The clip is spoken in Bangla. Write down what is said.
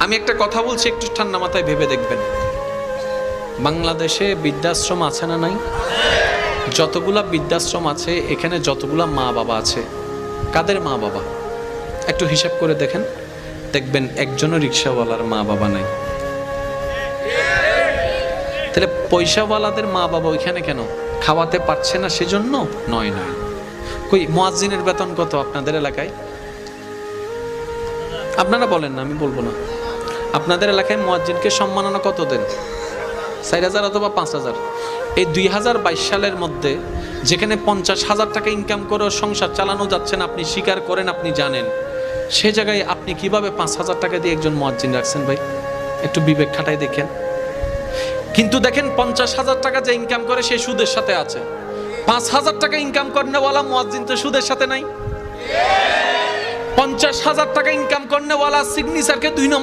আমি একটা কথা বলছি, একটু ঠান্ডা মাথায় ভেবে দেখবেন। বাংলাদেশে বৃদ্ধাশ্রম আছে না নাই? যতগুলা বৃদ্ধাশ্রম আছে এখানে যতগুলা মা বাবা আছে, কাদের মা বাবা? একটু হিসাব করে দেখেন, দেখবেন একজনও রিক্সাওয়ালার মা বাবা নাই। তাহলে পয়সাওয়ালাদের মা বাবা ওইখানে কেন? খাওয়াতে পারছে না সেজন্য? নয় নয়। কই মুয়াজ্জিনের বেতন কত আপনাদের এলাকায়? আপনারা বলেন না, আমি বলবো না। আপনাদের এলাকায় মুয়াজ্জিনকে সম্মাননা কত দেন? 4,000 অথবা 5,000। এই 2022 সালের মধ্যে যেখানে 50,000 টাকা ইনকাম করে সংসার চালানো যাচ্ছে না, আপনি স্বীকার করেন, আপনি জানেন, সে জায়গায় আপনি কিভাবে 5,000 টাকা দিয়ে একজন মুয়াজ্জিন রাখছেন ভাই? একটু বিবেক খাটাই দেখেন। কিন্তু দেখেন 50,000 টাকা যে ইনকাম করে সে সুদের সাথে আছে, 5,000 টাকা ইনকাম করেওয়ালা মুয়াজ্জিন তো সুদের সাথে নাই। 50,000 টাকা ইনকাম করেওয়ালা সিগনেচারকে 2 নম্বর